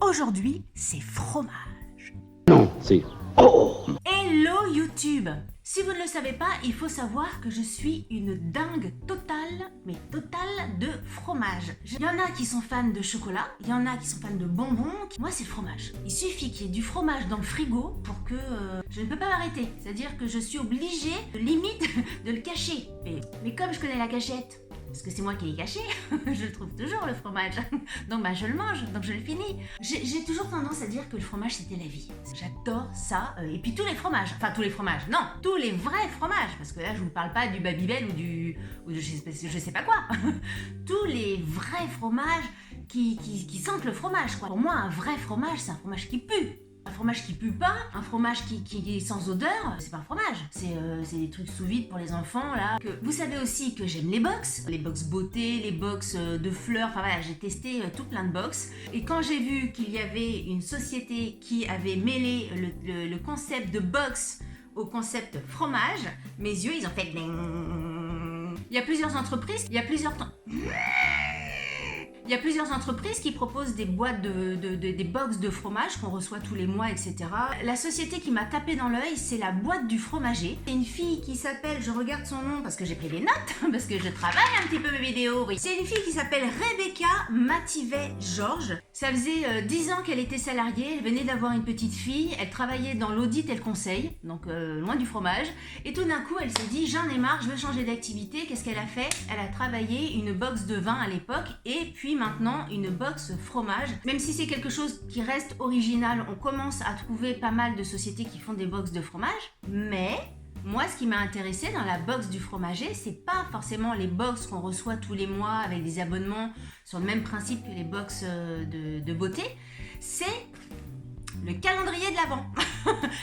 Aujourd'hui, c'est fromage. Non, c'est... Oh! Hello YouTube! Si vous ne le savez pas, il faut savoir que je suis une dingue totale, mais totale de fromage. Il y en a qui sont fans de chocolat, il y en a qui sont fans de bonbons. Moi, c'est le fromage. Il suffit qu'il y ait du fromage dans le frigo pour que je ne peux pas m'arrêter. C'est-à-dire que je suis obligée, limite, de le cacher. Mais comme je connais la cachette, parce que c'est moi qui l'ai caché, je le trouve toujours le fromage. Donc je le mange, donc je le finis. J'ai toujours tendance à dire que le fromage c'était la vie. J'adore ça. Et puis tous les fromages, enfin tous les fromages, non, tous les vrais fromages. Parce que là je vous parle pas du Babybel ou de je sais pas quoi. Tous les vrais fromages qui sentent le fromage quoi. Pour moi un vrai fromage c'est un fromage qui pue. Un fromage qui pue pas, un fromage qui est sans odeur, c'est pas un fromage. C'est des trucs sous vide pour les enfants là. Vous savez aussi que j'aime les box beauté, les box de fleurs, enfin voilà, j'ai testé tout plein de box. Et quand j'ai vu qu'il y avait une société qui avait mêlé le concept de box au concept fromage, mes yeux ils ont fait ding. Il y a plusieurs entreprises, il y a plusieurs entreprises qui proposent des boîtes des box de fromage qu'on reçoit tous les mois, etc. La société qui m'a tapé dans l'œil, c'est la boîte du fromager. C'est une fille qui s'appelle, je regarde son nom parce que j'ai pris des notes, parce que je travaille un petit peu mes vidéos. Oui. C'est une fille qui s'appelle Rebecca Mativet-Georges. Ça faisait 10 ans qu'elle était salariée, elle venait d'avoir une petite fille, elle travaillait dans l'audit et le conseil, donc loin du fromage. Et tout d'un coup, elle s'est dit, j'en ai marre, je veux changer d'activité. Qu'est-ce qu'elle a fait? Elle a travaillé une box de vin à l'époque et puis maintenant une box fromage. Même si c'est quelque chose qui reste original, on commence à trouver pas mal de sociétés qui font des box de fromage. Mais moi, ce qui m'a intéressé dans la box du fromager, c'est pas forcément les box qu'on reçoit tous les mois avec des abonnements sur le même principe que les box de beauté. C'est le calendrier de l'Avent.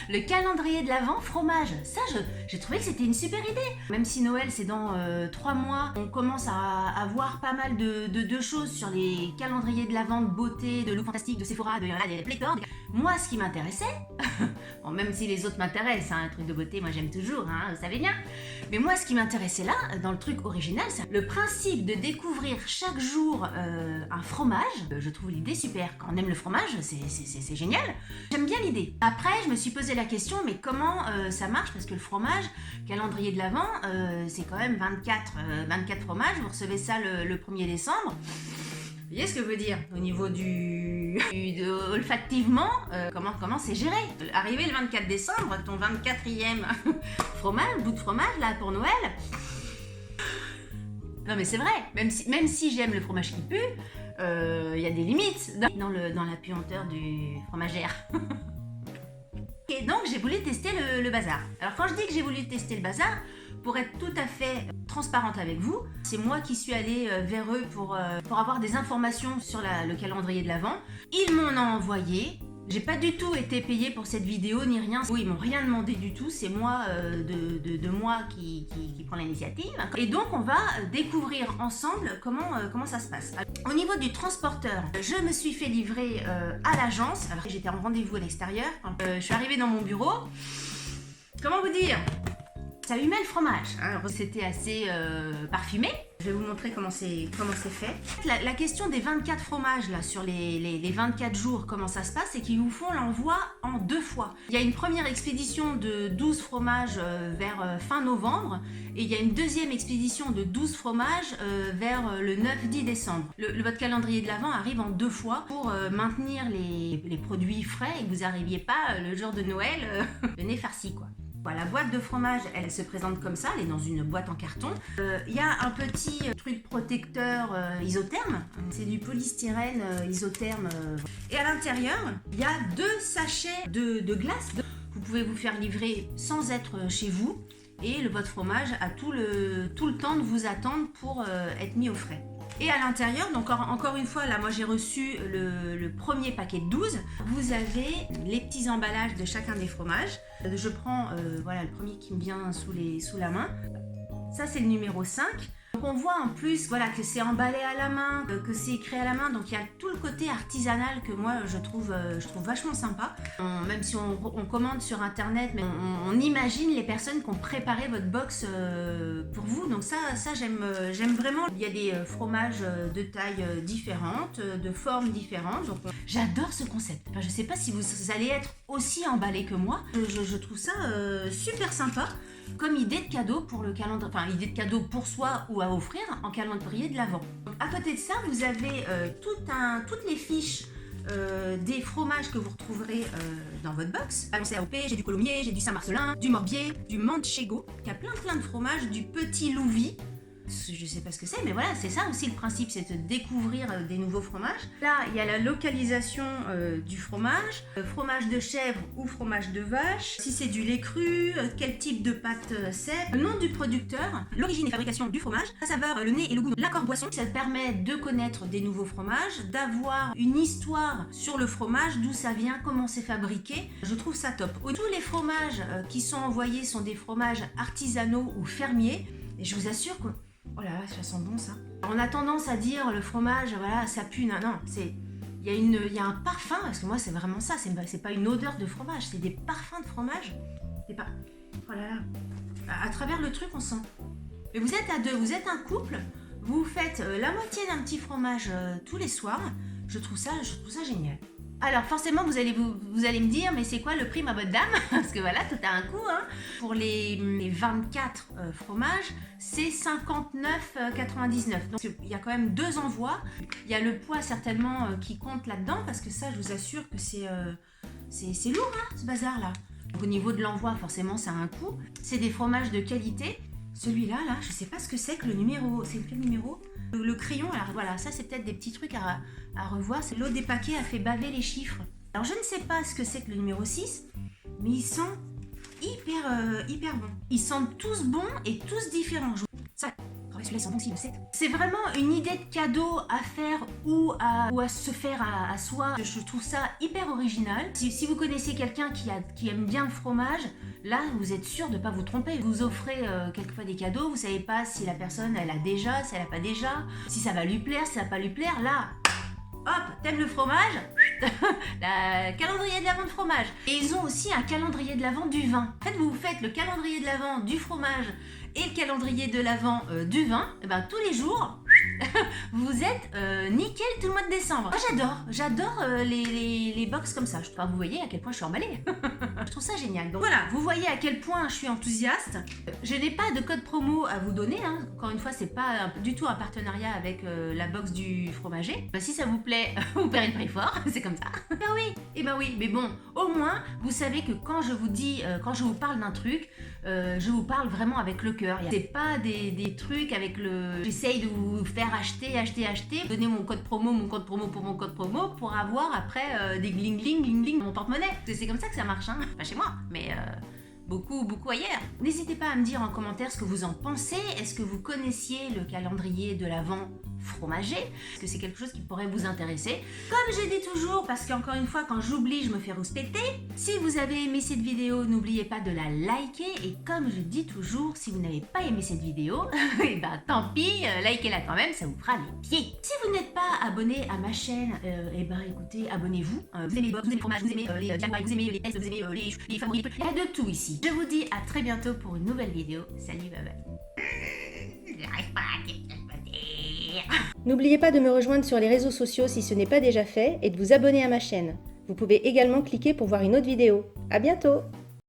Le calendrier de l'Avent fromage. Ça, j'ai trouvé que c'était une super idée. Même si Noël, c'est dans 3 mois, on commence à avoir pas mal de choses sur les calendriers de l'Avent de beauté, de Look Fantastique, de Sephora, des pléthores. Moi, ce qui m'intéressait, bon, même si les autres m'intéressent, hein, un truc de beauté, moi j'aime toujours, hein, vous savez bien. Mais moi, ce qui m'intéressait là, dans le truc original, c'est le principe de découvrir chaque jour un fromage. Je trouve l'idée super. Quand on aime le fromage, c'est génial. J'aime bien l'idée. Après, je me suis posé la question, mais comment ça marche? Parce que le fromage, calendrier de l'Avent, c'est quand même 24 fromages. Vous recevez ça le 1er décembre. Vous voyez ce que je veux dire? Au niveau olfactivement, comment c'est géré? Arrivé le 24 décembre, ton 24e fromage, bout de fromage là pour Noël. Non mais c'est vrai, même si j'aime le fromage qui pue, il y a des limites dans la puanteur du fromagère. Et donc j'ai voulu tester le bazar. Alors quand je dis que j'ai voulu tester le bazar, pour être tout à fait transparente avec vous, c'est moi qui suis allée vers eux pour avoir des informations sur le calendrier de l'Avent. Ils m'en ont envoyé. J'ai pas du tout été payée pour cette vidéo ni rien. Ils m'ont rien demandé du tout. C'est moi de moi qui prend l'initiative. Et donc on va découvrir ensemble comment ça se passe. Au niveau du transporteur, je me suis fait livrer à l'agence. Alors j'étais en rendez-vous à l'extérieur. Je suis arrivée dans mon bureau. Comment vous dire? Ça humait le fromage. Alors c'était assez parfumé. Je vais vous montrer comment c'est fait. La question des 24 fromages là, sur les 24 jours, comment ça se passe, c'est qu'ils vous font l'envoi en 2 fois. Il y a une première expédition de 12 fromages vers fin novembre et il y a une deuxième expédition de 12 fromages vers le 9-10 décembre. Votre calendrier de l'Avent arrive en 2 fois pour maintenir les produits frais et que vous n'arriviez pas le jour de Noël le nez farci quoi. La boîte de fromage, elle se présente comme ça, elle est dans une boîte en carton. Il y a un petit truc protecteur isotherme, c'est du polystyrène isotherme. Et à l'intérieur, il y a 2 sachets de glace. Vous pouvez vous faire livrer sans être chez vous et votre fromage a tout le temps de vous attendre pour être mis au frais. Et à l'intérieur, donc encore une fois, là moi j'ai reçu le premier paquet de 12. Vous avez les petits emballages de chacun des fromages. Je prends voilà, le premier qui me vient sous la main. Ça c'est le numéro 5. Donc on voit en plus voilà, que c'est emballé à la main, que c'est écrit à la main, donc il y a tout le côté artisanal que moi je trouve vachement sympa. Même si on commande sur internet, mais on imagine les personnes qui ont préparé votre box pour vous, donc ça j'aime vraiment. Il y a des fromages de tailles différentes, de formes différentes, donc j'adore ce concept. Enfin, je sais pas si vous allez être aussi emballé que moi, je trouve ça super sympa. Comme idée de cadeau pour le calendrier, enfin idée de cadeau pour soi ou à offrir en calendrier de l'Avent. À côté de ça, vous avez toutes les fiches des fromages que vous retrouverez dans votre box. Alors c'est AOP, j'ai du Colomiers, j'ai du Saint-Marcelin, du Morbier, du Manchego. Il y a plein de fromages, du Petit Louvis. Je sais pas ce que c'est, mais voilà, c'est ça aussi le principe, c'est de découvrir des nouveaux fromages. Là, il y a la localisation du fromage, fromage de chèvre ou fromage de vache, si c'est du lait cru, quel type de pâte c'est, le nom du producteur, l'origine et fabrication du fromage, la saveur, le nez et le goût de l'accord boisson. Ça permet de connaître des nouveaux fromages, d'avoir une histoire sur le fromage, d'où ça vient, comment c'est fabriqué. Je trouve ça top. Tous les fromages qui sont envoyés sont des fromages artisanaux ou fermiers, et je vous assure que oh là là, ça sent bon ça. On a tendance à dire le fromage, voilà, ça pue. Non, il y a un parfum, parce que moi c'est vraiment ça, c'est pas une odeur de fromage, c'est des parfums de fromage. C'est pas... Oh là là. À travers le truc, on sent. Mais vous êtes à deux, vous êtes un couple, vous faites la moitié d'un petit fromage tous les soirs. Je trouve ça génial. Alors forcément vous allez me dire, mais c'est quoi le prix ma bonne dame? Parce que voilà, tout a un coût, hein. Pour les 24 fromages, c'est 59,99. Donc il y a quand même 2 envois. Il y a le poids certainement qui compte là-dedans, parce que ça je vous assure que c'est lourd, hein, ce bazar là. Donc, au niveau de l'envoi, forcément ça a un coût. C'est des fromages de qualité. Celui-là, là, je sais pas ce que c'est que le numéro. C'est quel numéro? Le crayon, alors voilà, ça c'est peut-être des petits trucs à revoir. C'est l'autre des paquets a fait baver les chiffres. Alors je ne sais pas ce que c'est que le numéro 6, mais ils sont hyper bons. Ils sentent tous bons et tous différents. Ça, celui-là, ils sont bons aussi, le 7. C'est vraiment une idée de cadeau à faire ou à se faire à soi. Je trouve ça hyper original. Si vous connaissez quelqu'un qui aime bien le fromage, là, vous êtes sûr de ne pas vous tromper. Vous offrez quelquefois des cadeaux, vous savez pas si la personne, elle a déjà, si elle a pas déjà, si ça va lui plaire, si ça va pas lui plaire. Là, hop, t'aimes le fromage? La calendrier de l'Avent de fromage. Et ils ont aussi un calendrier de l'Avent du vin. En fait, vous faites le calendrier de l'Avent du fromage et le calendrier de l'Avent du vin. Et ben, tous les jours, vous êtes nickel tout le mois de décembre. Moi, j'adore les box comme ça. Enfin, vous voyez à quel point je suis emballée. Je trouve ça génial. Donc voilà, vous voyez à quel point je suis enthousiaste. Je n'ai pas de code promo à vous donner, hein. Encore une fois, c'est pas du tout un partenariat avec la box du fromager. Si ça vous plaît, vous paierez le prix fort, c'est comme ça. Ben oui, mais bon, au moins, vous savez que quand je vous dis, quand je vous parle d'un truc, je vous parle vraiment avec le cœur. C'est pas des trucs avec le... J'essaye de vous faire acheter. Donnez mon code promo pour avoir après des gling dans mon porte-monnaie. C'est comme ça que ça marche, hein. Pas chez moi, mais... beaucoup ailleurs. N'hésitez pas à me dire en commentaire ce que vous en pensez. Est-ce que vous connaissiez le calendrier de l'Avent fromager? Est-ce que c'est quelque chose qui pourrait vous intéresser? Comme je dis toujours, parce qu'encore une fois, quand j'oublie, je me fais rouspéter. Si vous avez aimé cette vidéo, n'oubliez pas de la liker. Et comme je dis toujours, si vous n'avez pas aimé cette vidéo, et ben tant pis, likez-la quand même, ça vous fera les pieds. Si vous n'êtes pas abonné à ma chaîne, et ben écoutez, abonnez-vous. Vous aimez les box, vous aimez les fromages, vous aimez les diamants, vous aimez les tests, vous aimez les favoris. Il y a de tout ici. Je vous dis à très bientôt pour une nouvelle vidéo. Salut, bye bye. J'arrive pas à dire. N'oubliez pas de me rejoindre sur les réseaux sociaux si ce n'est pas déjà fait et de vous abonner à ma chaîne. Vous pouvez également cliquer pour voir une autre vidéo. À bientôt!